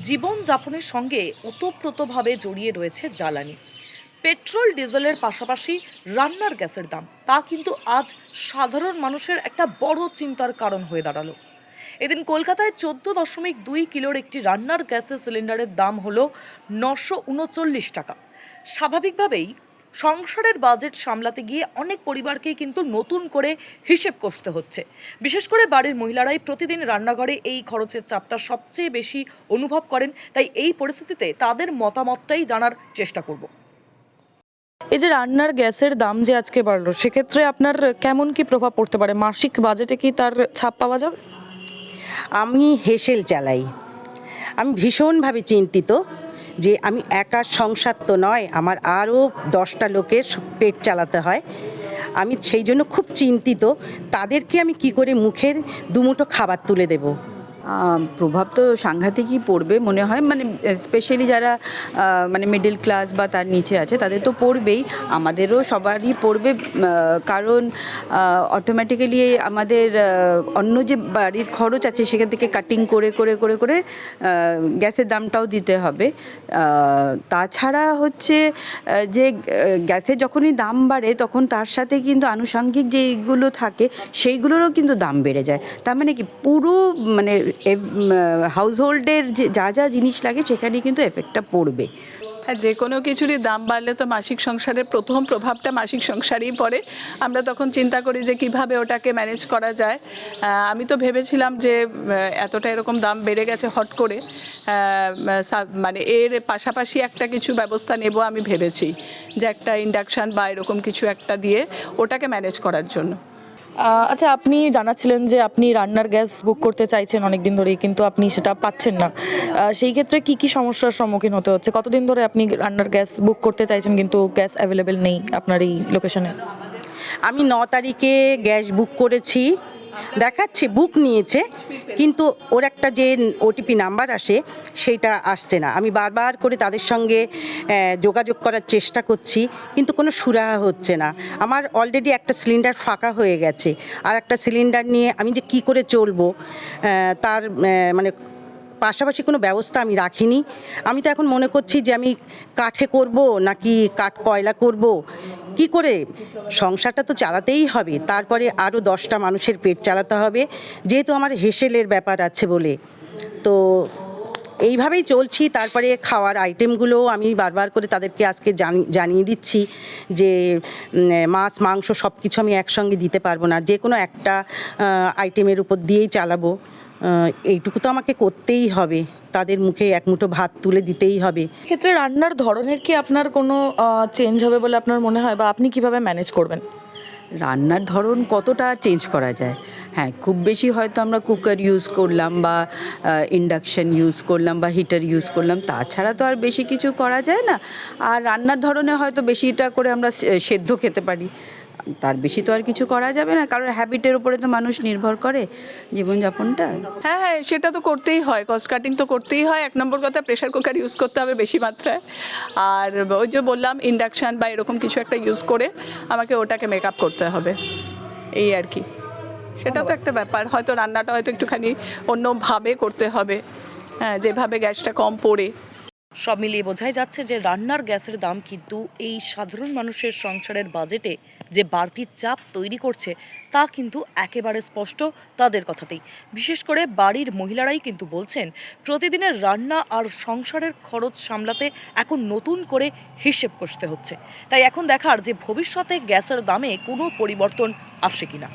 জীবনযাপনের সঙ্গে ওতপ্রোতভাবে জড়িয়ে রয়েছে জ্বালানি। পেট্রোল ডিজেলের পাশাপাশি রান্নার গ্যাসের দাম তা কিন্তু আজ সাধারণ মানুষের একটা বড় চিন্তার কারণ হয়ে দাঁড়ালো। এদিন কলকাতায় 14.2 কিলোর একটি রান্নার গ্যাসের সিলিন্ডারের দাম হলো 939 টাকা। স্বাভাবিকভাবেই সংসারের বাজেট সামলাতে গিয়ে অনেক পরিবারকেই কিন্তু নতুন করে হিসেব কষতে হচ্ছে। বিশেষ করে বাড়ির মহিলারাই প্রতিদিন রান্নাঘরে এই খরচের চাপটা সবচেয়ে বেশি অনুভব করেন। তাই এই পরিস্থিতিতে তাদের মতামতটাই জানার চেষ্টা করব। এই যে রান্নার গ্যাসের দাম যে আজকে বাড়লো, সেক্ষেত্রে আপনার কেমন কি প্রভাব পড়তে পারে? মাসিক বাজেটে কি তার ছাপ পাওয়া যাবে? আমি হেসেল চালাই। আমি ভীষণভাবে চিন্তিত যে আমি একার সংসার তো নয়, আমার আরও 10টা লোকের পেট চালাতে হয়। আমি সেই জন্য খুব চিন্তিত, তাদেরকে আমি কি করে মুখে দুমুঠো খাবার তুলে দেব। প্রভাব তো সাংঘাতিকই পড়বে মনে হয়, মানে স্পেশালি যারা মানে মিডল ক্লাস বা তার নিচে আছে তাদের তো পড়বেই, আমাদেরও সবারই পড়বে। কারণ অটোমেটিক্যালি আমাদের অন্য যে বাড়ির খরচ আছে সেখান থেকে কাটিং করে করে করে করে গ্যাসের দামটাও দিতে হবে। তাছাড়া হচ্ছে যে গ্যাসের যখনই দাম বাড়ে তখন তার সাথে কিন্তু আনুষঙ্গিক যেইগুলো থাকে সেইগুলোরও কিন্তু দাম বেড়ে যায়। তার মানে কি পুরো মানে হাউসহোল্ডের যে যা যা জিনিস লাগে সেখানে কিন্তু এফেক্টটা পড়বে। হ্যাঁ, যে কোনো কিছুরই দাম বাড়লে তো মাসিক সংসারের প্রথম প্রভাবটা মাসিক সংসারেই পড়ে। আমরা তখন চিন্তা করি যে কিভাবে ওটাকে ম্যানেজ করা যায়। আমি তো ভেবেছিলাম যে এতটা এরকম দাম বেড়ে গেছে হট করে, মানে এর পাশাপাশি একটা কিছু ব্যবস্থা নেব আমি ভেবেছি, যে একটা ইন্ডাকশান বা এরকম কিছু একটা দিয়ে ওটাকে ম্যানেজ করার জন্য। আচ্ছা, আপনি জানাচ্ছিলেন যে আপনি রান্নার গ্যাস বুক করতে চাইছেন অনেক দিন ধরেই, কিন্তু আপনি সেটা পাচ্ছেন না। সেই ক্ষেত্রে কি কি সমস্যার সম্মুখীন হতে হচ্ছে? কতদিন ধরে আপনি রান্নার গ্যাস বুক করতে চাইছেন কিন্তু গ্যাস অ্যাভেলেবেল নেই আপনার এই লোকেশনে? আমি 9 তারিখে গ্যাস বুক করেছি, দেখাচ্ছে বুক নিয়েছে, কিন্তু ওর একটা যে ওটিপি নাম্বার আসে সেইটা আসছে না। আমি বারবার করে তাদের সঙ্গে যোগাযোগ করার চেষ্টা করছি, কিন্তু কোনো সুরাহা হচ্ছে না। আমার অলরেডি একটা সিলিন্ডার ফাঁকা হয়ে গেছে, আর একটা সিলিন্ডার নিয়ে আমি যে কি করে চলবো তার মানে পাশাপাশি কোনো ব্যবস্থা আমি রাখিনি। আমি তো এখন মনে করছি যে আমি কাঠে করব নাকি কাঠ কয়লা করব, কি করে সংসারটা তো চালাতেই হবে, তারপরে আরও 10টা মানুষের পেট চালাতে হবে, যেহেতু আমার হেসেলের ব্যাপার আছে বলে। তো এইভাবেই চলছি। তারপরে খাওয়ার আইটেমগুলো আমি বারবার করে তাদেরকে আজকে জানিয়ে দিচ্ছি যে মাছ মাংস সব কিছু আমি একসঙ্গে দিতে পারবো না, যে কোনো একটা আইটেমের উপর দিয়েই চালাবো। এইটুকু তো আমাকে করতেই হবে, তাদের মুখে এক মুঠো ভাত তুলে দিতেই হবে। ক্ষেত্রে রান্নার ধরনের কি আপনার কোনো চেঞ্জ হবে বলে আপনার মনে হয়, বা আপনি কিভাবে ম্যানেজ করবেন? রান্নার ধরন কতটা আর চেঞ্জ করা যায়? হ্যাঁ, খুব বেশি হয়তো আমরা কুকার ইউজ করলাম বা ইন্ডাকশান ইউজ করলাম বা হিটার ইউজ করলাম, তাছাড়া তো আর বেশি কিছু করা যায় না। আর রান্নার ধরনে হয়তো বেশিটা করে আমরা সেদ্ধ খেতে পারি, তার বেশি তো আর কিছু করা যাবে না, কারণ হ্যাবিটের উপরে তো মানুষ নির্ভর করে জীবনযাপনটা। হ্যাঁ হ্যাঁ, সেটা তো করতেই হয়, কস্ট কাটিং তো করতেই হয়। 1 নম্বর কথা, প্রেশার কুকার ইউজ করতে হবে বেশি মাত্রায়। আর ওই যে বললাম ইন্ডাকশান বা এরকম কিছু একটা ইউজ করে আমাকে ওটাকে মেকআপ করতে হবে, এই আর কি। সেটা তো একটা ব্যাপার, হয়তো রান্নাটা হয়তো একটুখানি অন্যভাবে করতে হবে, হ্যাঁ, যেভাবে গ্যাসটা কম পড়ে। সব মিলিয়ে বোঝাই যাচ্ছে যে রান্নার গ্যাসের দাম কিন্তু এই সাধারণ মানুষের সংসারের বাজেটে যে বাড়তি চাপ তৈরি করছে তা কিন্তু একেবারে স্পষ্ট তাদের কথাতেই। বিশেষ করে বাড়ির মহিলারাই কিন্তু বলছেন প্রতিদিনের রান্না আর সংসারের খরচ সামলাতে এখন নতুন করে হিসেব কষতে হচ্ছে। তাই এখন দেখার যে ভবিষ্যতে গ্যাসের দামে কোনো পরিবর্তন আসে কিনা।